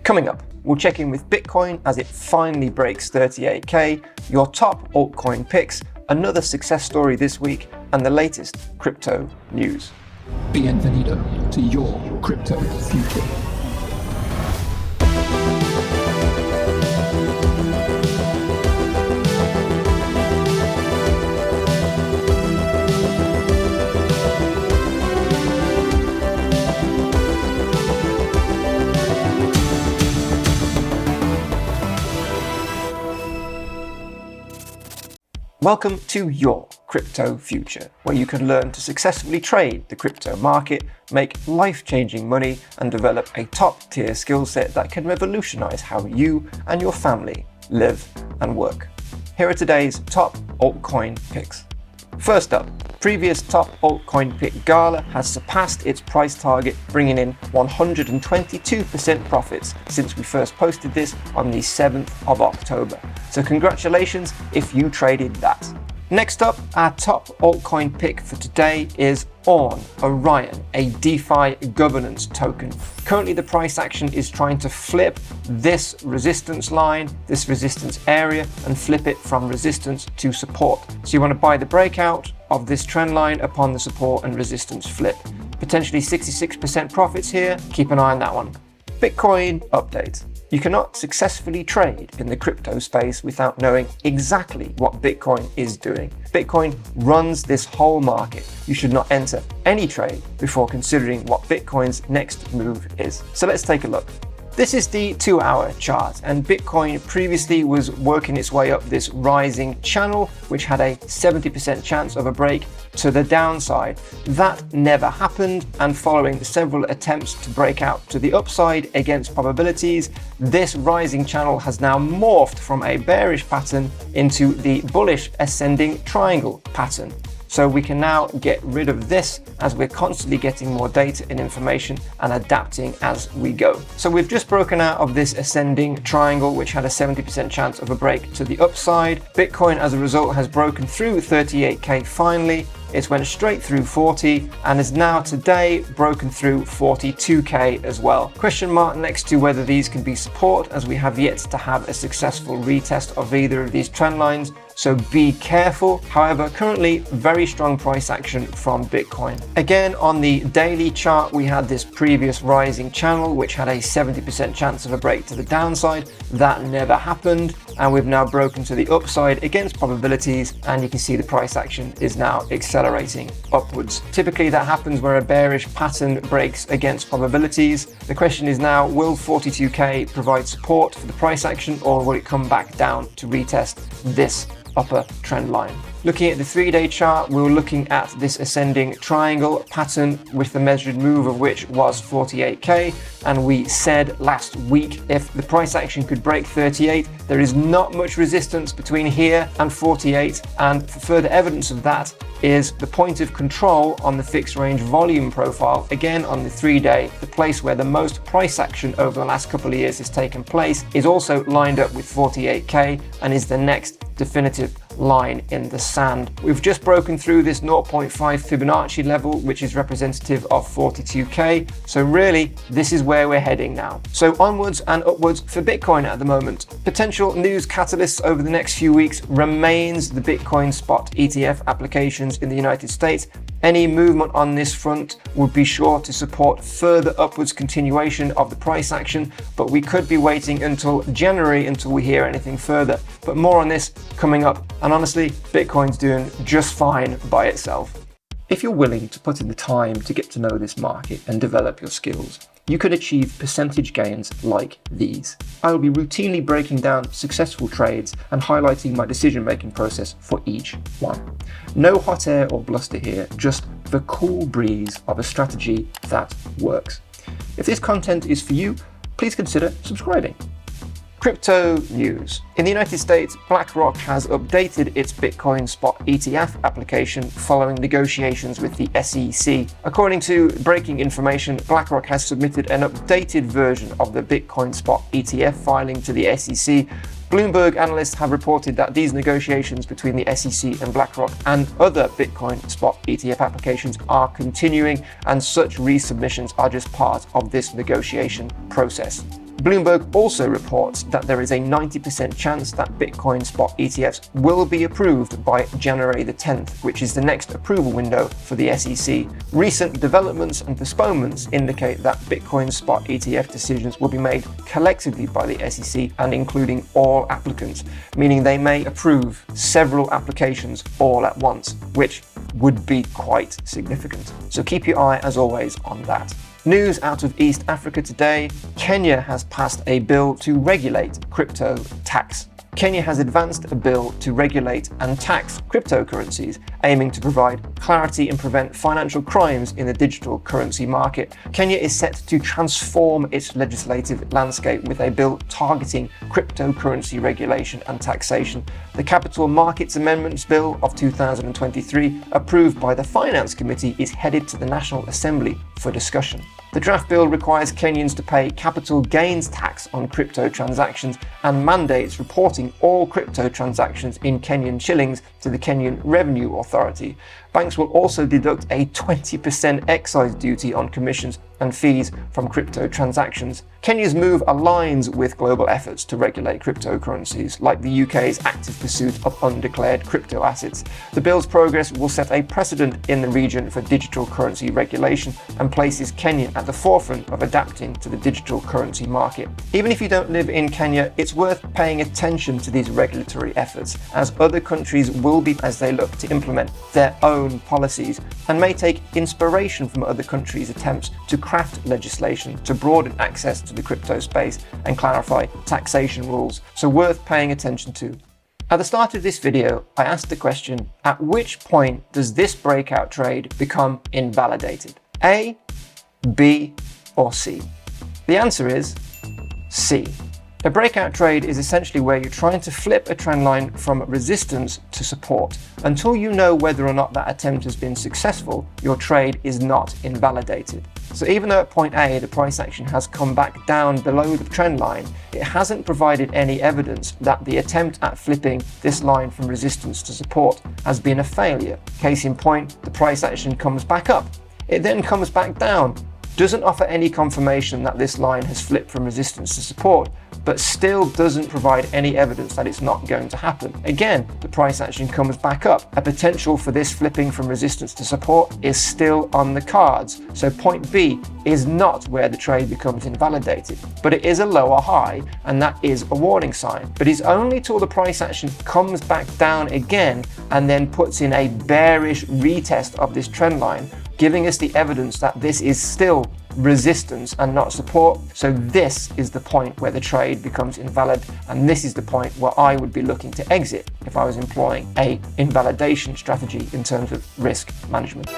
Coming up, we'll check in with Bitcoin as it finally breaks 38k, your top altcoin picks, another success story this week, and the latest crypto news. Bienvenido to your crypto future. Welcome to your crypto future, where you can learn to successfully trade the crypto market, make life-changing money, and develop a top-tier skill set that can revolutionize how you and your family live and work. Here are today's top altcoin picks. First up, previous top altcoin pick Gala has surpassed its price target, bringing in 122% profits since we first posted this on the 7th of October. So congratulations if you traded that. Next up, our top altcoin pick for today is Orion, a DeFi governance token. Currently, the price action is trying to flip this resistance line, this resistance area, and flip it from resistance to support. So you want to buy the breakout of this trend line upon the support and resistance flip. Potentially 66% profits here. Keep an eye on that one. Bitcoin update. You cannot successfully trade in the crypto space without knowing exactly what Bitcoin is doing. Bitcoin runs this whole market. You should not enter any trade before considering what Bitcoin's next move is. So let's take a look. This is the 2-hour chart, and Bitcoin previously was working its way up this rising channel, which had a 70% chance of a break to the downside. That never happened, and following several attempts to break out to the upside against probabilities, this rising channel has now morphed from a bearish pattern into the bullish ascending triangle pattern. So we can now get rid of this as we're constantly getting more data and information and adapting as we go. So we've just broken out of this ascending triangle, which had a 70% chance of a break to the upside. Bitcoin, as a result, has broken through 38k finally. It went straight through 40 and is now today broken through 42k as well. Question mark next to whether these can be support, as we have yet to have a successful retest of either of these trend lines. So be careful. However, currently very strong price action from Bitcoin. Again, on the daily chart, we had this previous rising channel, which had a 70% chance of a break to the downside. That never happened. And we've now broken to the upside against probabilities. And you can see the price action is now accelerating upwards. Typically that happens where a bearish pattern breaks against probabilities. The question is now, will 42k provide support for the price action, or will it come back down to retest this upper trend line? Looking at the 3-day chart, we were looking at this ascending triangle pattern with the measured move of which was 48k, and we said last week if the price action could break 38, there is not much resistance between here and 48, and further evidence of that is the point of control on the fixed range volume profile. Again, on the 3-day, the place where the most price action over the last couple of years has taken place is also lined up with 48k and is the next definitive line in the sand. We've just broken through this 0.5 Fibonacci level, which is representative of 42k. So really, this is where we're heading now. So onwards and upwards for Bitcoin at the moment. Potential news catalysts over the next few weeks remains the Bitcoin spot ETF applications in the United States. Any movement on this front would be sure to support further upwards continuation of the price action, but we could be waiting until January until we hear anything further. But more on this coming up. And honestly, Bitcoin's doing just fine by itself. If you're willing to put in the time to get to know this market and develop your skills, you could achieve percentage gains like these. I will be routinely breaking down successful trades and highlighting my decision-making process for each one. No hot air or bluster here, just the cool breeze of a strategy that works. If this content is for you, please consider subscribing. Crypto news. In the United States, BlackRock has updated its Bitcoin spot ETF application following negotiations with the SEC. According to breaking information, BlackRock has submitted an updated version of the Bitcoin spot ETF filing to the SEC. Bloomberg analysts have reported that these negotiations between the SEC and BlackRock and other Bitcoin spot ETF applications are continuing, and such resubmissions are just part of this negotiation process. Bloomberg also reports that there is a 90% chance that Bitcoin spot ETFs will be approved by January the 10th, which is the next approval window for the SEC. Recent developments and postponements indicate that Bitcoin spot ETF decisions will be made collectively by the SEC and including all applicants, meaning they may approve several applications all at once, which would be quite significant. So keep your eye, as always, on that. News out of East Africa today: Kenya has passed a bill to regulate crypto tax. Kenya has advanced a bill to regulate and tax cryptocurrencies, aiming to provide clarity and prevent financial crimes in the digital currency market. Kenya is set to transform its legislative landscape with a bill targeting cryptocurrency regulation and taxation. The Capital Markets Amendments Bill of 2023, approved by the Finance Committee, is headed to the National Assembly for discussion. The draft bill requires Kenyans to pay capital gains tax on crypto transactions and mandates reporting all crypto transactions in Kenyan shillings to the Kenyan Revenue Authority. Banks will also deduct a 20% excise duty on commissions and fees from crypto transactions. Kenya's move aligns with global efforts to regulate cryptocurrencies, like the UK's active pursuit of undeclared crypto assets. The bill's progress will set a precedent in the region for digital currency regulation and places Kenya at the forefront of adapting to the digital currency market. Even if you don't live in Kenya, it's worth paying attention to these regulatory efforts, as other countries will be as they look to implement their own policies and may take inspiration from other countries' attempts to craft legislation to broaden access to the crypto space and clarify taxation rules, so worth paying attention to. At the start of this video, I asked the question: at which point does this breakout trade become invalidated? A, B, or C? The answer is C. A breakout trade is essentially where you're trying to flip a trend line from resistance to support. Until you know whether or not that attempt has been successful, your trade is not invalidated. So even though at point A the price action has come back down below the trend line, it hasn't provided any evidence that the attempt at flipping this line from resistance to support has been a failure. Case in point, the price action comes back up. It then comes back down, doesn't offer any confirmation that this line has flipped from resistance to support, but still doesn't provide any evidence that it's not going to happen. Again, the price action comes back up. A potential for this flipping from resistance to support is still on the cards. So point B is not where the trade becomes invalidated, but it is a lower high, and that is a warning sign. But it's only till the price action comes back down again and then puts in a bearish retest of this trend line, giving us the evidence that this is still resistance and not support. So this is the point where the trade becomes invalid, and this is the point where I would be looking to exit if I was employing a invalidation strategy in terms of risk management.